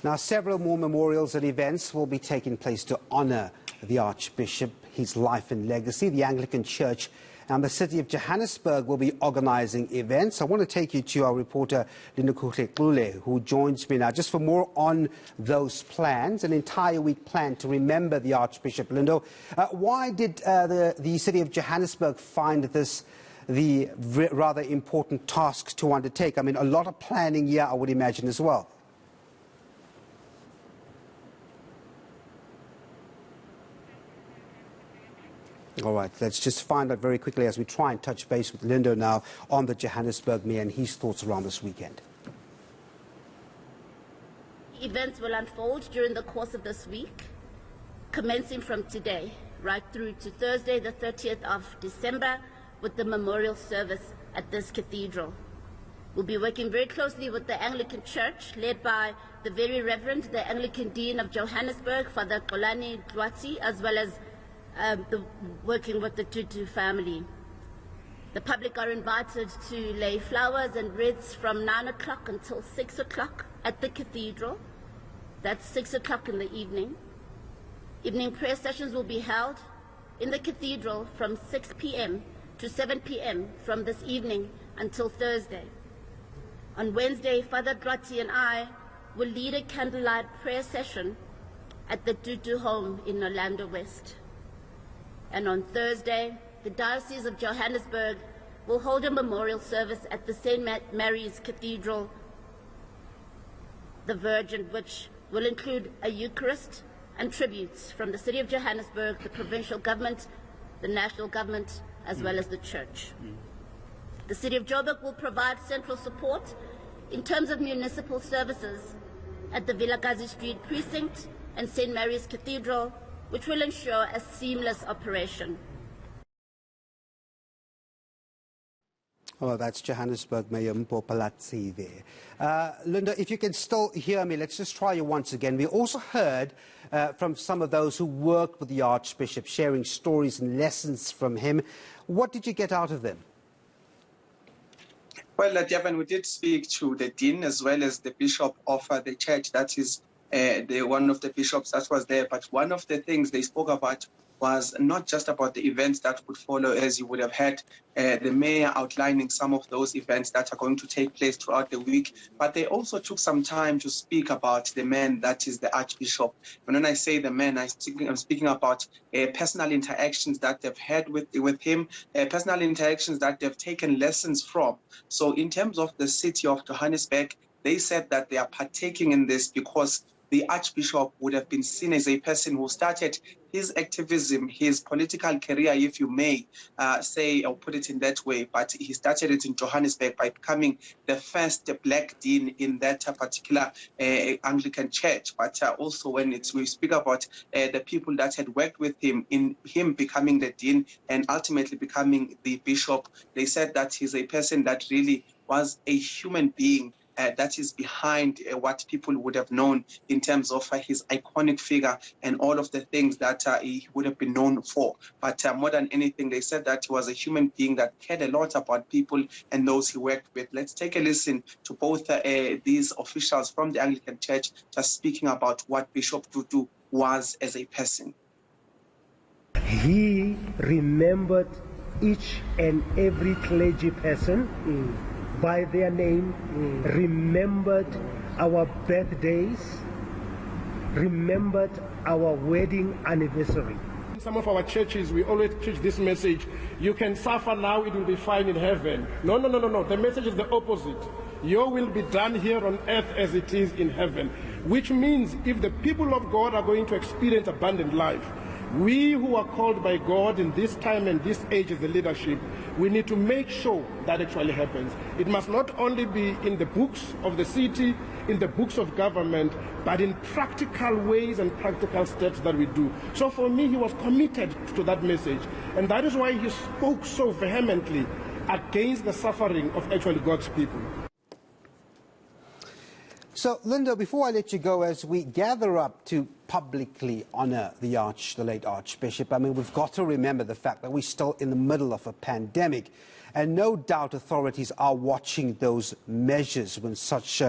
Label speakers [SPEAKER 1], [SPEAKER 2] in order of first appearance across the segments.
[SPEAKER 1] Now, several more memorials and events will be taking place to honour the Archbishop, his life and legacy. The Anglican Church and the City of Johannesburg will be organising events. I want to take you to our reporter, Lindokuhle Xulu, who joins me now just for more on those plans, an entire week planned to remember the Archbishop. Lindo, why did the City of Johannesburg find this the rather important task to undertake? I mean, a lot of planning here, I would imagine, as well. All right, let's just find out very quickly as we try and touch base with Lindo now on the Johannesburg Mayor and his thoughts around this weekend.
[SPEAKER 2] Events will unfold during the course of this week, commencing from today right through to Thursday, the 30th of December, with the memorial service at this cathedral. We'll be working very closely with the Anglican Church, led by the Very Reverend, the Anglican Dean of Johannesburg, Father Lindokuhle Xulu, as well as working with the Tutu family. The public are invited to lay flowers and wreaths from 9 o'clock until 6 o'clock at the cathedral. That's 6 o'clock in the evening. Evening prayer sessions will be held in the cathedral from 6 p.m. to 7 p.m. from this evening until Thursday. On Wednesday, Father Xulu and I will lead a candlelight prayer session at the Tutu home in Orlando West. And on Thursday, the Diocese of Johannesburg will hold a memorial service at the St. Mary's Cathedral, the Virgin, which will include a Eucharist and tributes from the City of Johannesburg, the provincial government, the national government, as well as the Church. The City of Joburg will provide central support in terms of municipal services at the Vilakazi Street Precinct and St. Mary's Cathedral, which will ensure a seamless operation.
[SPEAKER 1] Oh, that's Johannesburg Mayor Mpho Phalatse there. Linda, if you can still hear me, let's just try you once again. We also heard from some of those who worked with the Archbishop, sharing stories and lessons from him. What did you get out of them?
[SPEAKER 3] Well, Devan, we did speak to the Dean as well as the Bishop of the church, that is one of the bishops that was there. But one of the things they spoke about was not just about the events that would follow, as you would have heard the mayor outlining some of those events that are going to take place throughout the week, but they also took some time to speak about the man that is the Archbishop. And when I say the man, I'm speaking about personal interactions that they've had with him, personal interactions that they've taken lessons from. So in terms of the City of Johannesburg, they said that they are partaking in this because the Archbishop would have been seen as a person who started his activism, his political career, if you may say, or put it in that way, but he started it in Johannesburg by becoming the first black dean in that particular Anglican Church. But also when we speak about the people that had worked with him in him becoming the dean and ultimately becoming the bishop, they said that he's a person that really was a human being that is behind what people would have known in terms of his iconic figure and all of the things that he would have been known for. But more than anything, they said that he was a human being that cared a lot about people and those he worked with. Let's take a listen to both these officials from the Anglican Church just speaking about what Bishop Tutu was as a person.
[SPEAKER 4] He remembered each and every clergy person by their name, remembered our birthdays, remembered our wedding anniversary.
[SPEAKER 5] In some of our churches, we always preach this message: you can suffer now, it will be fine in heaven. No. The message is the opposite. Your will be done here on earth as it is in heaven. Which means if the people of God are going to experience abundant life, we who are called by God in this time and this age as the leadership, we need to make sure that actually happens. It must not only be in the books of the city, in the books of government, but in practical ways and practical steps that we do. So for me, he was committed to that message. And that is why he spoke so vehemently against the suffering of actually God's people.
[SPEAKER 1] So, Linda, before I let you go, as we gather up to publicly honour the late Archbishop, I mean, we've got to remember the fact that we're still in the middle of a pandemic. And no doubt authorities are watching those measures when such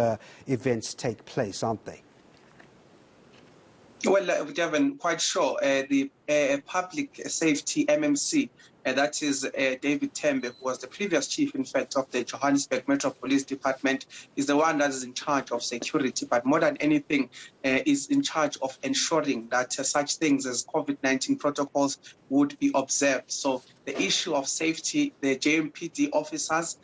[SPEAKER 1] events take place, aren't they?
[SPEAKER 3] Well, Devin, quite sure. The Public Safety MMC, that is David Tembe, who was the previous chief, in fact, of the Johannesburg Metro Police Department, is the one that is in charge of security. But more than anything, is in charge of ensuring that such things as COVID-19 protocols would be observed. So the issue of safety, the JMPD officers,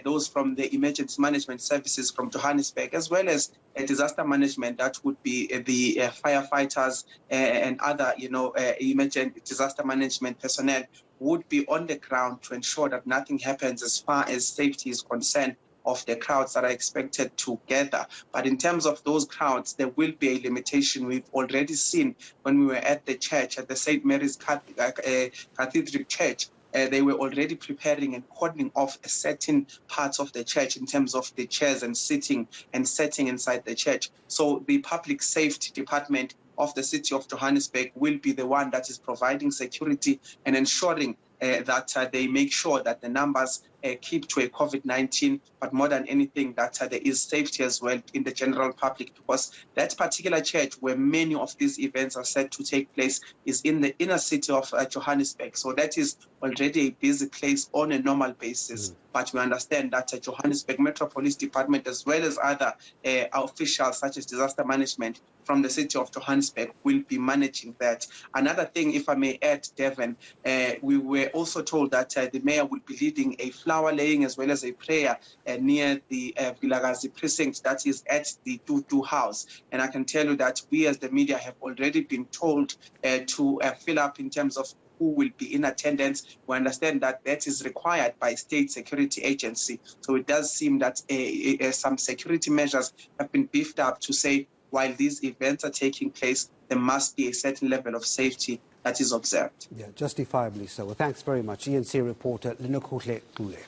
[SPEAKER 3] those from the emergency management services from Johannesburg, as well as disaster management, that would be the firefighters and other, emergency disaster management personnel, would be on the ground to ensure that nothing happens as far as safety is concerned of the crowds that are expected to gather. But in terms of those crowds, there will be a limitation. We've already seen when we were at the church, at the St. Mary's Cathedral Church, they were already preparing and cordoning off certain parts of the church in terms of the chairs and sitting and setting inside the church. So the Public Safety Department of the City of Johannesburg will be the one that is providing security and ensuring that they make sure that the numbers keep to a COVID-19, but more than anything, that there is safety as well in the general public, because that particular church where many of these events are set to take place is in the inner city of Johannesburg. So that is already a busy place on a normal basis. But we understand that Johannesburg Metro Police Department, as well as other officials such as disaster management from the City of Johannesburg, will be managing that. Another thing, if I may add, Devin, we were also told that the mayor will be leading a flower laying as well as a prayer near the Vilakazi precinct, that is at the Tutu house. And I can tell you that we as the media have already been told to fill up in terms of who will be in attendance. We understand that that is required by state security agency. So it does seem that some security measures have been beefed up to say, while these events are taking place, there must be a certain level of safety that is observed.
[SPEAKER 1] Yeah, justifiably so. Well, thanks very much. eNCA reporter Lindokuhle Xulu.